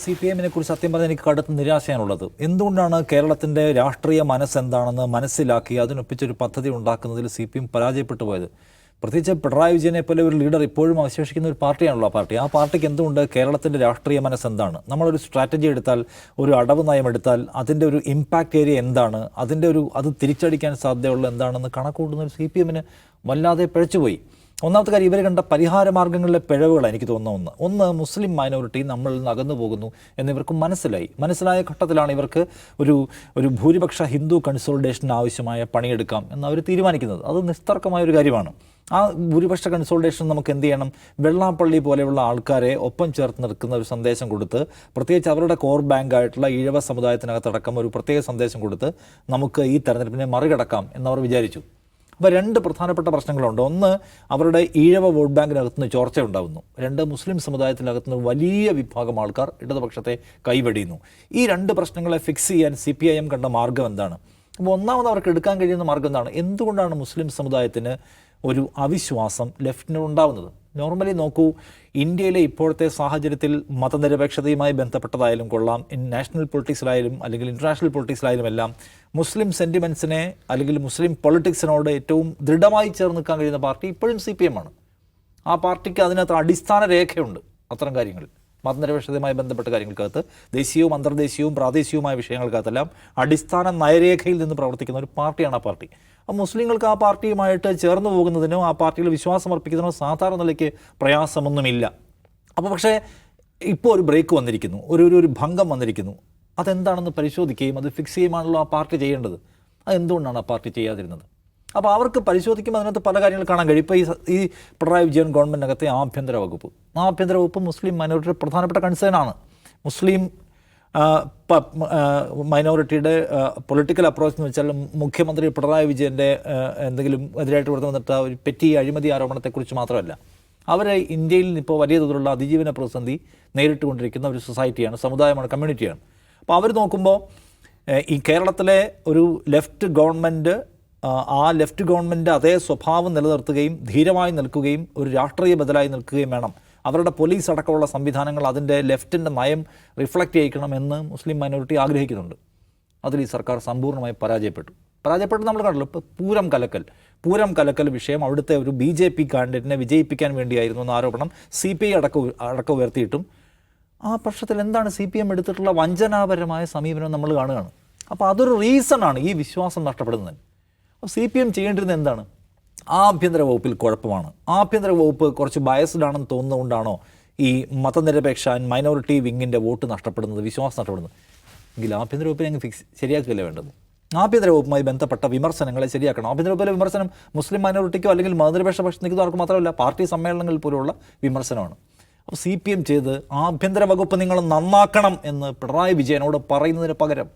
CPM-നെ കുറിച്ച് സത്യം പറഞ്ഞാൽ എനിക്ക് കടുത്ത നിരാശയാണുള്ളത്. എന്തുകൊണ്ടാണ് കേരളത്തിൻ്റെ രാഷ്ട്രീയ മനസ്സെന്താണെന്ന് മനസ്സിലാക്കി അതിനൊപ്പിച്ചൊരു പദ്ധതി ഉണ്ടാക്കുന്നതിൽ CPM പരാജയപ്പെട്ടു പോയത്? പ്രത്യേകിച്ച് പിണറായി വിജയനെ പോലെ ഒരു ലീഡർ ഇപ്പോഴും അവശേഷിക്കുന്ന ഒരു പാർട്ടിയാണല്ലോ ആ പാർട്ടി. ആ പാർട്ടിക്ക് എന്തുകൊണ്ട് കേരളത്തിൻ്റെ രാഷ്ട്രീയ മനസ്സെന്താണ്? നമ്മളൊരു സ്ട്രാറ്റജി എടുത്താൽ, ഒരു അടവ് നയം എടുത്താൽ അതിൻ്റെ ഒരു ഇമ്പാക്റ്റ് ഏരിയ എന്താണ്, അത് തിരിച്ചടിക്കാൻ സാധ്യതയുള്ള എന്താണെന്ന് കണക്കുകൂട്ടുന്ന ഒരു CPM-ന് വല്ലാതെ പിഴച്ചുപോയി. ഒന്നാമത്തെ കാര്യം, ഇവർ കണ്ട പരിഹാര മാർഗ്ഗങ്ങളിലെ പിഴവുകളാണ് എനിക്ക് തോന്നുന്ന ഒന്ന് മുസ്ലിം മൈനോറിറ്റി നമ്മളിൽ നിന്ന് അകന്നു പോകുന്നു എന്നിവർക്ക് മനസ്സിലായ ഘട്ടത്തിലാണ് ഇവർക്ക് ഒരു ഭൂരിപക്ഷ ഹിന്ദു കൺസോളിഡേഷന് ആവശ്യമായ പണിയെടുക്കാം എന്നവർ തീരുമാനിക്കുന്നത്. അത് നിസ്തർക്കമായൊരു കാര്യമാണ്. ആ ഭൂരിപക്ഷ കൺസോളിഡേഷൻ നമുക്ക് എന്ത് ചെയ്യണം? വെള്ളാപ്പള്ളി പോലെയുള്ള ആൾക്കാരെ ഒപ്പം ചേർത്ത് നിൽക്കുന്ന ഒരു സന്ദേശം കൊടുത്ത്, പ്രത്യേകിച്ച് അവരുടെ കോർ ബാങ്കായിട്ടുള്ള ഈഴവ സമുദായത്തിനകത്തടക്കം ഒരു പ്രത്യേക സന്ദേശം കൊടുത്ത് നമുക്ക് ഈ തെരഞ്ഞെടുപ്പിനെ മറികടക്കാം എന്നവർ വിചാരിച്ചു. അപ്പോൾ രണ്ട് പ്രധാനപ്പെട്ട പ്രശ്നങ്ങളുണ്ട്. ഒന്ന്, അവരുടെ ഈഴവ വോട്ട് ബാങ്കിനകത്തുനിന്ന് ചോർച്ച ഉണ്ടാകുന്നു. രണ്ട്, മുസ്ലിം സമുദായത്തിനകത്തുനിന്ന് വലിയ വിഭാഗം ആൾക്കാർ ഇടതുപക്ഷത്തെ കൈവെടിയുന്നു. ഈ രണ്ട് പ്രശ്നങ്ങളെ ഫിക്സ് ചെയ്യാൻ CPIM കണ്ട മാർഗ്ഗം എന്താണ്? അപ്പോൾ ഒന്നാമത് അവർക്ക് എടുക്കാൻ കഴിയുന്ന മാർഗ്ഗം എന്താണ്? എന്തുകൊണ്ടാണ് മുസ്ലിം സമുദായത്തിന് ഒരു അവിശ്വാസം ലെഫ്റ്റിനോടുണ്ടാവുന്നത്? നോർമലി നോക്കൂ, ഇന്ത്യയിലെ ഇപ്പോഴത്തെ സാഹചര്യത്തിൽ മതനിരപേക്ഷതയുമായി ബന്ധപ്പെട്ടതായാലും കൊള്ളാം, നാഷണൽ പൊളിറ്റിക്സിലായാലും അല്ലെങ്കിൽ ഇൻ്റർനാഷണൽ പൊളിറ്റിക്സിലായാലും എല്ലാം മുസ്ലിം സെൻറ്റിമെൻറ്റ്സിനെ അല്ലെങ്കിൽ മുസ്ലിം പൊളിറ്റിക്സിനോട് ഏറ്റവും ദൃഢമായി ചേർന്ന് നിൽക്കാൻ കഴിയുന്ന പാർട്ടി ഇപ്പോഴും CPM ആണ്. ആ പാർട്ടിക്ക് അതിനകത്ത് അടിസ്ഥാന രേഖയുണ്ട്. അത്തരം കാര്യങ്ങളിൽ, മതനിരപേക്ഷതയുമായി ബന്ധപ്പെട്ട കാര്യങ്ങൾക്കകത്ത്, ദേശീയവും അന്തർദേശീയവും പ്രാദേശികവുമായ വിഷയങ്ങൾക്കകത്തെല്ലാം അടിസ്ഥാന നയരേഖയിൽ നിന്ന് പ്രവർത്തിക്കുന്ന ഒരു പാർട്ടിയാണ് ആ പാർട്ടി. അപ്പോൾ മുസ്ലിങ്ങൾക്ക് ആ പാർട്ടിയുമായിട്ട് ചേർന്ന് പോകുന്നതിനോ ആ പാർട്ടിയിൽ വിശ്വാസം അർപ്പിക്കുന്നതിനോ സാധാരണ നിലയ്ക്ക് പ്രയാസമൊന്നുമില്ല. അപ്പോൾ പക്ഷേ ഇപ്പോൾ ഒരു ബ്രേക്ക് വന്നിരിക്കുന്നു, ഒരു ഭംഗം വന്നിരിക്കുന്നു. അതെന്താണെന്ന് പരിശോധിക്കുകയും അത് ഫിക്സ് ചെയ്യുകയാണല്ലോ ആ പാർട്ടി ചെയ്യേണ്ടത്. അതെന്തുകൊണ്ടാണ് ആ പാർട്ടി ചെയ്യാതിരുന്നത്? അപ്പോൾ അവർക്ക് പരിശോധിക്കുമ്പോൾ അതിനകത്ത് പല കാര്യങ്ങൾ കാണാൻ കഴിയും. ഇപ്പോൾ ഈ പിണറായി വിജയൻ ഗവൺമെൻറ്റിനകത്തെ ആഭ്യന്തര വകുപ്പ് മുസ്ലിം മൈനോറിറ്റിയുടെ പ്രധാനപ്പെട്ട കൺസേൺ ആണ്. മുസ്ലിം മൈനോറിറ്റിയുടെ പൊളിറ്റിക്കൽ അപ്രോച്ച് എന്ന് വെച്ചാൽ മുഖ്യമന്ത്രി പിണറായി വിജയൻ്റെ എന്തെങ്കിലും എതിരായിട്ട് കൊടുത്തു വന്നിട്ട് ഒരു പെറ്റി അഴിമതി ആരോപണത്തെക്കുറിച്ച് മാത്രമല്ല, അവർ ഇന്ത്യയിൽ ഇപ്പോൾ വലിയ തോതിലുള്ള അതിജീവന പ്രതിസന്ധി നേരിട്ടുകൊണ്ടിരിക്കുന്ന ഒരു സൊസൈറ്റിയാണ്, സമുദായമാണ്, കമ്മ്യൂണിറ്റിയാണ്. അപ്പോൾ അവർ നോക്കുമ്പോൾ ഈ കേരളത്തിലെ ഒരു ലെഫ്റ്റ് ഗവൺമെൻറ് ആ ലെഫ്റ്റ് ഗവൺമെൻറ് അതേ സ്വഭാവം നിലനിർത്തുകയും ധീരമായി നിൽക്കുകയും ഒരു രാഷ്ട്രീയ ബദലായി നിൽക്കുകയും വേണം. അവരുടെ പോലീസ് അടക്കമുള്ള സംവിധാനങ്ങൾ അതിൻ്റെ ലെഫ്റ്റിൻ്റെ നയം റിഫ്ലക്റ്റ് ചെയ്യിക്കണമെന്ന് മുസ്ലിം മൈനോറിറ്റി ആഗ്രഹിക്കുന്നുണ്ട്. അതിൽ ഈ സർക്കാർ സമ്പൂർണ്ണമായി പരാജയപ്പെട്ടു. നമ്മൾ കണ്ടല്ലോ. ഇപ്പോൾ പൂരം കലക്കൽ വിഷയം അവിടുത്തെ ഒരു BJP കാൻഡിഡേറ്റിനെ വിജയിപ്പിക്കാൻ വേണ്ടിയായിരുന്നു എന്ന ആരോപണം CPI അടക്കം ഉയർത്തിയിട്ടും ആ പക്ഷത്തിൽ എന്താണ് CPM എടുത്തിട്ടുള്ള വഞ്ചനാപരമായ സമീപനം നമ്മൾ കാണുകയാണ്. അപ്പോൾ അതൊരു റീസണാണ് ഈ വിശ്വാസം നഷ്ടപ്പെടുന്നത്. അപ്പോൾ CPM ചെയ്യേണ്ടിരുന്നത് എന്താണ്? ആഭ്യന്തര വകുപ്പിൽ കുഴപ്പമാണ്. ആഭ്യന്തര വകുപ്പ് കുറച്ച് ബയസ്ഡ് ആണെന്ന് തോന്നുന്നതുകൊണ്ടാണോ ഈ മതനിരപേക്ഷ മൈനോറിറ്റി വിങ്ങിൻ്റെ വോട്ട് നഷ്ടപ്പെടുന്നത്, വിശ്വാസം നഷ്ടപ്പെടുന്നത്? എങ്കിൽ ആഭ്യന്തര വകുപ്പിനെ അങ്ങ് ശരിയാക്കുകയല്ലേ വേണ്ടത്? ആഭ്യന്തര വകുപ്പുമായി ബന്ധപ്പെട്ട വിമർശനങ്ങളെ ശരിയാക്കണം. ആഭ്യന്തര വകുപ്പിലെ വിമർശനം മുസ്ലിം മൈനോറിറ്റിക്കോ അല്ലെങ്കിൽ മതനിരപേക്ഷ പക്ഷത്ത് നിൽക്കുന്നവർക്ക് മാത്രമല്ല, പാർട്ടി സമ്മേളനങ്ങളിൽ പോലുള്ള വിമർശനമാണ്. അപ്പോൾ CPM ചെയ്ത് ആഭ്യന്തര വകുപ്പ് നിങ്ങൾ നന്നാക്കണം എന്ന് പിണറായി വിജയനോട് പറയുന്നതിന് പകരം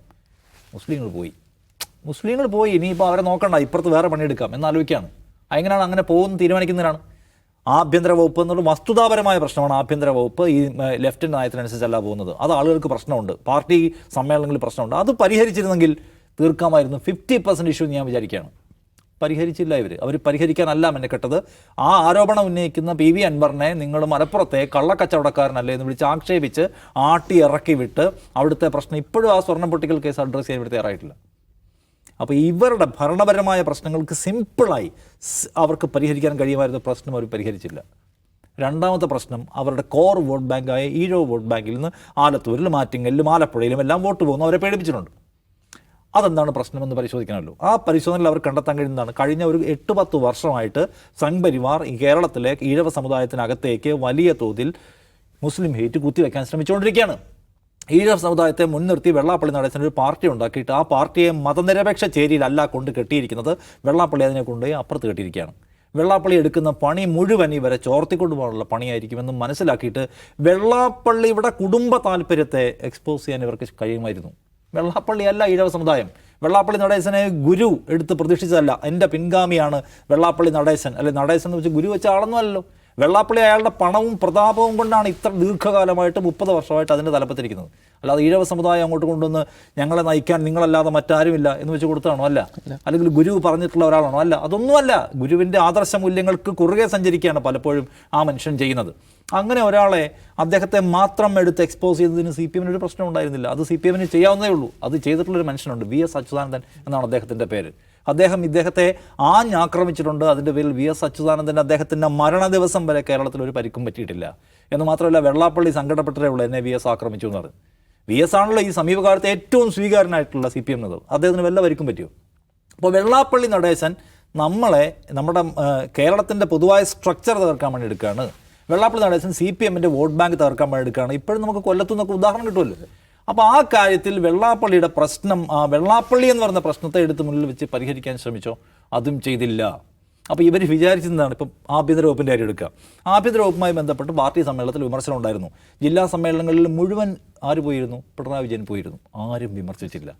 മുസ്ലിങ്ങൾ പോയി ഇനിയിപ്പോൾ അവരെ നോക്കണ്ട, ഇപ്പുറത്ത് വേറെ പണിയെടുക്കാം എന്നാലോചിക്കുകയാണ്. എങ്ങനെയാണ് അങ്ങനെ പോകുമെന്ന് തീരുമാനിക്കുന്നതിനാണ്. ആഭ്യന്തര വകുപ്പ് എന്നുള്ള വസ്തുതാപരമായ പ്രശ്നമാണ്. ആഭ്യന്തര വകുപ്പ് ഈ ലെഫ്റ്റിൻ്റെ നയത്തിനനുസരിച്ചല്ല പോകുന്നത്. അത് ആളുകൾക്ക് പ്രശ്നമുണ്ട്, പാർട്ടി സമ്മേളനങ്ങളിൽ പ്രശ്നമുണ്ട്. അത് പരിഹരിച്ചിരുന്നെങ്കിൽ തീർക്കാമായിരുന്നു 50% ഇഷ്യൂ ഞാൻ വിചാരിക്കുകയാണ്. പരിഹരിച്ചില്ല അവർ പരിഹരിക്കാനല്ല മെനക്കെട്ടത്. ആ ആരോപണം ഉന്നയിക്കുന്ന PV അൻവറിനെ നിങ്ങൾ മലപ്പുറത്തെ കള്ളക്കച്ചവടക്കാരനല്ലേ എന്ന് വിളിച്ച് ആക്ഷേപിച്ച് ആട്ടി ഇറക്കി വിട്ട് അവിടുത്തെ പ്രശ്നം ഇപ്പോഴും ആ സ്വർണ്ണം പൊട്ടിക്കൽ കേസ് അഡ്രസ്സ് ചെയ്യാൻ ഇവിടെ തയ്യാറായിട്ടില്ല. അപ്പോൾ ഇവരുടെ ഭരണപരമായ പ്രശ്നങ്ങൾക്ക് സിമ്പിളായി അവർക്ക് പരിഹരിക്കാൻ കഴിയുമായിരുന്ന പ്രശ്നം അവർ പരിഹരിച്ചില്ല. രണ്ടാമത്തെ പ്രശ്നം, അവരുടെ കോർ വോട്ട് ബാങ്കായ ഈഴവ വോട്ട് ബാങ്കിൽ നിന്ന് ആലത്തൂരിലും ആറ്റിങ്ങലിലും ആലപ്പുഴയിലും എല്ലാം വോട്ട് പോകുന്നു, അവരെ പേടിപ്പിച്ചിട്ടുണ്ട്. അതെന്താണ് പ്രശ്നമെന്ന് പരിശോധിക്കണമല്ലോ. ആ പരിശോധനയിൽ അവർ കണ്ടെത്താൻ കഴിയുന്നതാണ്, കഴിഞ്ഞ ഒരു 8-10 വർഷമായിട്ട് സംഘ്പരിവാർ ഈ കേരളത്തിലെ ഈഴവ സമുദായത്തിനകത്തേക്ക് വലിയ തോതിൽ മുസ്ലിം ഹെയ്റ്റ് കുത്തിവെക്കാൻ ശ്രമിച്ചുകൊണ്ടിരിക്കുകയാണ്. ഈഴവ സമുദായത്തെ മുൻനിർത്തി വെള്ളാപ്പള്ളി നടേശൻ ഒരു പാർട്ടി ഉണ്ടാക്കിയിട്ട് ആ പാർട്ടിയെ മതനിരപേക്ഷ ചേരിയിലല്ല കൊണ്ട് കെട്ടിയിരിക്കുന്നത്. വെള്ളാപ്പള്ളി അതിനെ കൊണ്ടുപോയി അപ്പുറത്ത് കെട്ടിയിരിക്കുകയാണ്. വെള്ളാപ്പള്ളി എടുക്കുന്ന പണി മുഴുവൻ ഇവരെ ചോർത്തിക്കൊണ്ടു പോകാനുള്ള പണിയായിരിക്കുമെന്ന് മനസ്സിലാക്കിയിട്ട് വെള്ളാപ്പള്ളിയുടെ കുടുംബ താല്പര്യത്തെ എക്സ്പോസ് ചെയ്യാൻ ഇവർക്ക് കഴിയുമായിരുന്നു. വെള്ളാപ്പള്ളിയല്ല ഈഴവ സമുദായം. വെള്ളാപ്പള്ളി നടേശനെ ഗുരു എടുത്ത് പ്രതിഷ്ഠിച്ചതല്ല. എൻ്റെ പിൻഗാമിയാണ് വെള്ളാപ്പള്ളി നടേശൻ, അല്ലെ നടേശൻ എന്ന് വെച്ച് ഗുരു വെച്ച ആളൊന്നുമല്ലോ. വെള്ളാപ്പള്ളി അയാളുടെ പണവും പ്രതാപവും കൊണ്ടാണ് ഇത്ര ദീർഘകാലമായിട്ട് 30 വർഷമായിട്ട് അതിൻ്റെ തലപ്പത്തിരിക്കുന്നത്. അല്ലാതെ ഈഴവ സമുദായം അങ്ങോട്ട് കൊണ്ടുവന്ന് ഞങ്ങളെ നയിക്കാൻ നിങ്ങളല്ലാതെ മറ്റാരുമില്ല എന്ന് വെച്ച് കൊടുത്താണോ? അല്ല. അല്ലെങ്കിൽ ഗുരു പറഞ്ഞിട്ടുള്ള ഒരാളാണോ? അല്ല. അതൊന്നുമല്ല. ഗുരുവിൻ്റെ ആദർശ മൂല്യങ്ങൾക്ക് കുറുകെ സഞ്ചരിക്കുകയാണ് പലപ്പോഴും ആ മനുഷ്യൻ ചെയ്യുന്നത്. അങ്ങനെ ഒരാളെ അദ്ദേഹത്തെ മാത്രം എടുത്ത് എക്സ്പോസ് ചെയ്തതിന് സി പി എമ്മിന് ഒരു പ്രശ്നം ഉണ്ടായിരുന്നില്ല. അത് സി പി എമ്മിന് ചെയ്യാവുന്നതേ ഉള്ളൂ. അത് ചെയ്തിട്ടുള്ളൊരു മനുഷ്യനുണ്ട്, VS അച്യുതാനന്ദൻ എന്നാണ് അദ്ദേഹത്തിൻ്റെ പേര്. ഇദ്ദേഹത്തെ ആക്രമിച്ചിട്ടുണ്ട്. അതിൻ്റെ പേരിൽ VS അച്യുതാനന്ദൻ അദ്ദേഹത്തിൻ്റെ മരണ ദിവസം വരെ കേരളത്തിൽ ഒരു പരിക്കും പറ്റിയിട്ടില്ല. എന്ന് മാത്രമല്ല, വെള്ളാപ്പള്ളി സങ്കടപ്പെട്ടേ ഉള്ളൂ എന്നെ VS ആക്രമിച്ചു എന്ന് പറഞ്ഞു. VS ആണല്ലോ ഈ സമീപകാലത്തെ ഏറ്റവും സ്വീകാരനായിട്ടുള്ള CPM നേതാവ്. അദ്ദേഹത്തിന് വല്ല പരിക്കും പറ്റിയോ? അപ്പോൾ വെള്ളാപ്പള്ളി നടേശൻ നമ്മുടെ കേരളത്തിൻ്റെ പൊതുവായ സ്ട്രക്ചർ തകർക്കാൻ വേണ്ടി എടുക്കുകയാണ്. വെള്ളാപ്പള്ളി നടേശൻ CPMൻ്റെ വോട്ട് ബാങ്ക് തകർക്കാൻ വേണ്ടി എടുക്കുകയാണ്. ഇപ്പോഴും നമുക്ക് കൊല്ലത്തു നിന്നൊക്കെ ഉദാഹരണം കിട്ടുമല്ലോ. അപ്പോൾ ആ കാര്യത്തിൽ വെള്ളാപ്പള്ളിയുടെ പ്രശ്നം, വെള്ളാപ്പള്ളി എന്ന് പറയുന്ന പ്രശ്നത്തെ എടുത്ത് മുന്നിൽ വെച്ച് പരിഹരിക്കാൻ ശ്രമിച്ചോ? അതും ചെയ്തില്ല. അപ്പോൾ ഇവർ വിചാരിച്ചതാണ്. ഇപ്പം ആഭ്യന്തര വകുപ്പിൻ്റെ കാര്യം എടുക്കുക. ആഭ്യന്തര വകുപ്പുമായി ബന്ധപ്പെട്ട് പാർട്ടി സമ്മേളനത്തിൽ വിമർശനം ഉണ്ടായിരുന്നു. ജില്ലാ സമ്മേളനങ്ങളിൽ മുഴുവൻ ആര് പോയിരുന്നു? പിണറായി വിജയൻ പോയിരുന്നു. ആരും വിമർശിച്ചില്ല.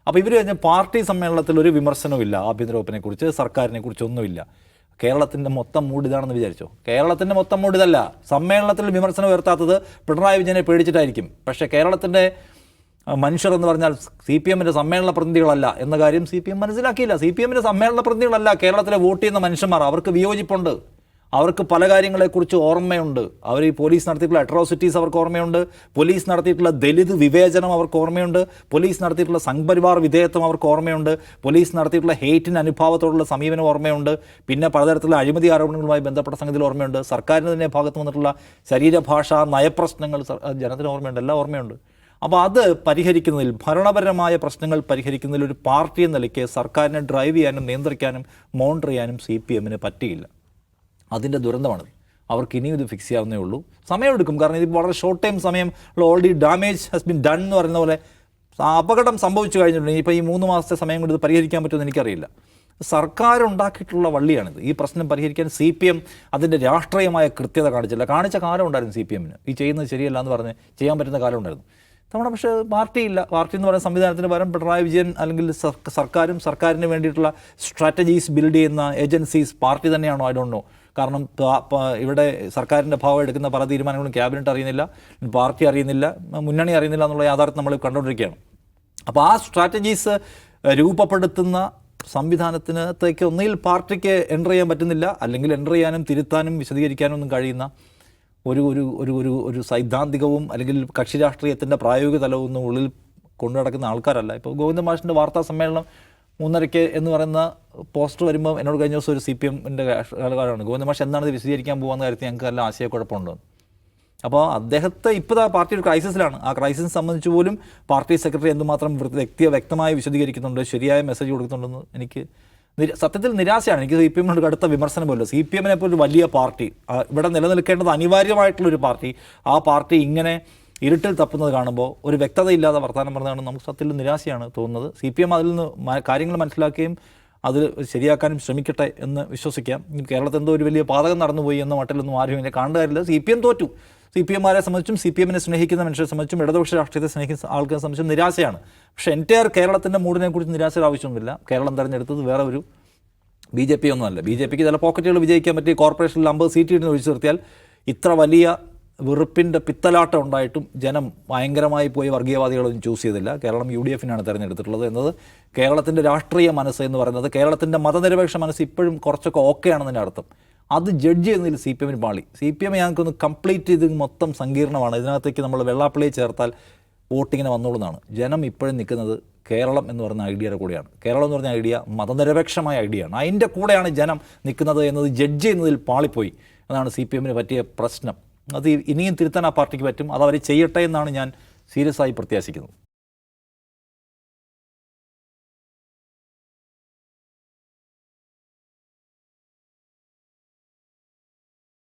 അപ്പോൾ ഇവർ കഴിഞ്ഞ പാർട്ടി സമ്മേളനത്തിൽ ഒരു വിമർശനവുമില്ല. ആഭ്യന്തര വകുപ്പിനെ കുറിച്ച്, സർക്കാരിനെ കുറിച്ചൊന്നുമില്ല. കേരളത്തിൻ്റെ മൊത്തം മൂഡ് ഇതാണെന്ന് വിചാരിച്ചോ? കേരളത്തിൻ്റെ മൊത്തം മൂഡ് ഇതല്ല. സമ്മേളനത്തിൽ വിമർശനം ഉയർത്താത്തത് പിണറായി വിജയനെ പേടിച്ചിട്ടായിരിക്കും. പക്ഷേ കേരളത്തിൻ്റെ മനുഷ്യർ എന്ന് പറഞ്ഞാൽ CPMൻ്റെ സമ്മേളന പ്രതിനിധികളല്ല എന്ന കാര്യം CPM മനസ്സിലാക്കിയില്ല. CPMൻ്റെ സമ്മേളന പ്രതിനിധികളല്ല കേരളത്തിലെ വോട്ട് ചെയ്യുന്ന മനുഷ്യന്മാർ. അവർക്ക് വിയോജിപ്പുണ്ട്. അവർക്ക് പല കാര്യങ്ങളെക്കുറിച്ച് ഓർമ്മയുണ്ട്. അവർ ഈ പോലീസ് നടത്തിയിട്ടുള്ള അട്രോസിറ്റീസ് അവർക്ക് ഓർമ്മയുണ്ട്. പോലീസ് നടത്തിയിട്ടുള്ള ദലിത് വിവേചനം അവർക്ക് ഓർമ്മയുണ്ട്. പോലീസ് നടത്തിയിട്ടുള്ള സംഘപരിവാർ വിധേയത്വം അവർക്ക് ഓർമ്മയുണ്ട്. പോലീസ് നടത്തിയിട്ടുള്ള ഹേറ്റിന് അനുഭാവത്തോടുള്ള സമീപനം ഓർമ്മയുണ്ട്. പിന്നെ പലതരത്തിലുള്ള അഴിമതി ആരോപണങ്ങളുമായി ബന്ധപ്പെട്ട സംഗതിയിൽ ഓർമ്മയുണ്ട്. സർക്കാരിന് തന്നെ ഭാഗത്ത് വന്നിട്ടുള്ള ശരീരഭാഷ നയപ്രശ്നങ്ങൾ ജനത്തിന് ഓർമ്മയുണ്ട്. എല്ലാം ഓർമ്മയുണ്ട്. അപ്പോൾ അത് പരിഹരിക്കുന്നതിൽ, ഭരണപരമായ പ്രശ്നങ്ങൾ പരിഹരിക്കുന്നതിൽ ഒരു പാർട്ടി എന്ന നിലയ്ക്ക് സർക്കാരിനെ ഡ്രൈവ് ചെയ്യാനും നിയന്ത്രിക്കാനും മോണിറ്റർ ചെയ്യാനും CPMന് പറ്റിയില്ല. അതിൻ്റെ ദുരന്തമാണ്. അവർക്ക് ഇനിയും ഇത് ഫിക്സ് ചെയ്യാവുന്നേ ഉള്ളൂ. സമയമെടുക്കും. കാരണം ഇത് വളരെ ഷോർട്ട് ടൈം സമയം. Already damage has been done എന്ന് പറയുന്ന പോലെ അപകടം സംഭവിച്ചു കഴിഞ്ഞിട്ടുണ്ട്. ഇപ്പോൾ ഈ 3 മാസത്തെ സമയം കൊണ്ട് ഇത് പരിഹരിക്കാൻ പറ്റുമെന്ന് എനിക്കറിയില്ല. സർക്കാർ ഉണ്ടാക്കിയിട്ടുള്ള വള്ളിയാണിത്. ഈ പ്രശ്നം പരിഹരിക്കാൻ CPM അതിൻ്റെ രാഷ്ട്രീയമായ കൃത്യത കാണിച്ചില്ല. കാണിച്ച കാലം ഉണ്ടായിരുന്നു CPMന്. ഈ ചെയ്യുന്നത് ശരിയല്ല എന്ന് പറഞ്ഞ് ചെയ്യാൻ പറ്റുന്ന കാലം ഉണ്ടായിരുന്നു. നമ്മുടെ പക്ഷേ പാർട്ടിയില്ല. പാർട്ടി എന്ന് പറയുന്ന സംവിധാനത്തിന് പകരം പിണറായി വിജയൻ അല്ലെങ്കിൽ സർക്കാരിന് വേണ്ടിയിട്ടുള്ള സ്ട്രാറ്റജീസ് ബിൽഡ് ചെയ്യുന്ന ഏജൻസീസ് പാർട്ടി തന്നെയാണോ? I don't know. കാരണം ഇവിടെ സർക്കാരിൻ്റെ ഭാഗം എടുക്കുന്ന പല തീരുമാനങ്ങളും ക്യാബിനറ്റ് അറിയുന്നില്ല, പാർട്ടി അറിയുന്നില്ല, മുന്നണി അറിയുന്നില്ല എന്നുള്ള യാഥാർത്ഥ്യം നമ്മൾ കണ്ടുകൊണ്ടിരിക്കുകയാണ്. അപ്പോൾ ആ സ്ട്രാറ്റജീസ് രൂപപ്പെടുത്തുന്ന സംവിധാനത്തിനകത്തേക്ക് ഒന്നുകിൽ പാർട്ടിക്ക് എൻ്റർ ചെയ്യാൻ പറ്റുന്നില്ല, അല്ലെങ്കിൽ എൻ്റർ ചെയ്യാനും തിരുത്താനും വിശദീകരിക്കാനും ഒന്നും കഴിയുന്ന ഒരു സൈദ്ധാന്തികവും അല്ലെങ്കിൽ കക്ഷി രാഷ്ട്രീയത്തിൻ്റെ പ്രായോഗിക തലവും ഉള്ളിൽ കൊണ്ടു നടക്കുന്ന ആൾക്കാരല്ല. ഇപ്പോൾ ഗോവിന്ദ മാഷിൻ്റെ വാർത്താ സമ്മേളനം 3:30 എന്ന് പറയുന്ന പോസ്റ്റർ വരുമ്പോൾ എന്നോട് കഴിഞ്ഞ ദിവസം ഒരു CPMൻ്റെ കാലമാണ് ഗോവിന്ദ മാഷ് എന്താണ് ഇത് വിശദീകരിക്കാൻ പോകുന്ന കാര്യത്തിൽ ഞങ്ങൾക്ക് നല്ല ആശയക്കുഴപ്പമുണ്ട്. അപ്പോൾ അദ്ദേഹത്തെ ഇപ്പോൾ പാർട്ടി ഒരു ക്രൈസിസിലാണ്. ആ ക്രൈസിസ് സംബന്ധിച്ച് പോലും പാർട്ടി സെക്രട്ടറി എന്തുമാത്രം വ്യക്തമായി വിശദീകരിക്കുന്നുണ്ട്, ശരിയായ മെസ്സേജ് കൊടുക്കുന്നുണ്ടെന്ന് എനിക്ക് സത്യത്തിൽ നിരാശയാണ്. എനിക്ക് CPMനോട് കടുത്ത വിമർശനമല്ലോ. CPMനെ ഇപ്പോൾ ഒരു വലിയ പാർട്ടി, ഇവിടെ നിലനിൽക്കേണ്ടത് അനിവാര്യമായിട്ടുള്ളൊരു പാർട്ടി, ആ പാർട്ടി ഇങ്ങനെ ഇരുട്ടിൽ തപ്പുന്നത് കാണുമ്പോൾ ഒരു വ്യക്തതയില്ലാതെ വർത്തമാനം പറഞ്ഞതാണ് നമുക്ക് സത്യത്തിൽ നിരാശയാണ് തോന്നുന്നത്. CPM അതിൽ നിന്ന് കാര്യങ്ങൾ മനസ്സിലാക്കുകയും അത് ശരിയാക്കാനും ശ്രമിക്കട്ടെ എന്ന് വിശ്വസിക്കാം. കേരളത്തിൽ എന്തോ ഒരു വലിയ പാതകം നടന്നുപോയി എന്ന മട്ടിലൊന്നും ആരും ഇങ്ങനെ കാണുകയില്ല. CPM തോറ്റു. CPMമാരെ സംബന്ധിച്ചും CPMനെ സ്നേഹിക്കുന്ന മനുഷ്യരെ സംബന്ധിച്ചും ഇടതുപക്ഷ രാഷ്ട്രീയത്തെ സ്നേഹിക്കുന്ന ആൾക്കാരെ സംബന്ധിച്ചും നിരാശയാണ്. പക്ഷേ എൻറ്റയർ കേരളത്തിൻ്റെ മൂഡിനെ കുറിച്ച് നിരാശയുടെ ആവശ്യമൊന്നുമില്ല. കേരളം തിരഞ്ഞെടുത്തത് വേറെ ഒരു BJP ഒന്നുമല്ല. BJPക്ക് ചില പോക്കറ്റുകൾ വിജയിക്കാൻ പറ്റിയ കോർപ്പറേഷനിൽ 50 സീറ്റ് ഇടുന്ന ഒഴിച്ചു നിർത്തിയാൽ ഇത്ര വലിയ വെറുപ്പിൻ്റെ പിത്തലാട്ടം ഉണ്ടായിട്ടും ജനം ഭയങ്കരമായി പോയി വർഗീയവാദികളൊന്നും ചൂസ് ചെയ്തില്ല. കേരളം UDFനാണ് തിരഞ്ഞെടുത്തിട്ടുള്ളത് എന്നത് കേരളത്തിൻ്റെ രാഷ്ട്രീയ മനസ്സ് എന്ന് പറയുന്നത്, കേരളത്തിൻ്റെ മതനിരപേക്ഷ മനസ്സ് ഇപ്പോഴും കുറച്ചൊക്കെ ഓക്കെ ആണെന്നതിൻ്റെ അർത്ഥം. അത് ജഡ്ജ് ചെയ്യുന്നതിൽ CPMന് പാളി. CPM ഞങ്ങൾക്കൊന്ന് കംപ്ലീറ്റ് ചെയ്ത് മൊത്തം സങ്കീർണമാണ്. ഇതിനകത്തേക്ക് നമ്മൾ വെള്ളാപ്പള്ളിയെ ചേർത്താൽ വോട്ടിങ്ങിന് വന്നോളുന്നതാണ്. ജനം ഇപ്പോഴും നിൽക്കുന്നത് കേരളം എന്ന് പറയുന്ന ഐഡിയയുടെ കൂടെയാണ്. കേരളം എന്ന് പറഞ്ഞ ഐഡിയ മതനിരപേക്ഷമായ ഐഡിയയാണ്. അതിൻ്റെ കൂടെയാണ് ജനം നിൽക്കുന്നത് എന്നത് ജഡ്ജ് ചെയ്യുന്നതിൽ പാളിപ്പോയി. അതാണ് CPMന് പറ്റിയ പ്രശ്നം. അത് ഇനിയും തിരുത്താൻ ആ പാർട്ടിക്ക് പറ്റും. അത് അവർ ചെയ്യട്ടെ എന്നാണ് ഞാൻ സീരിയസ് ആയി പ്രത്യാശിക്കുന്നത്.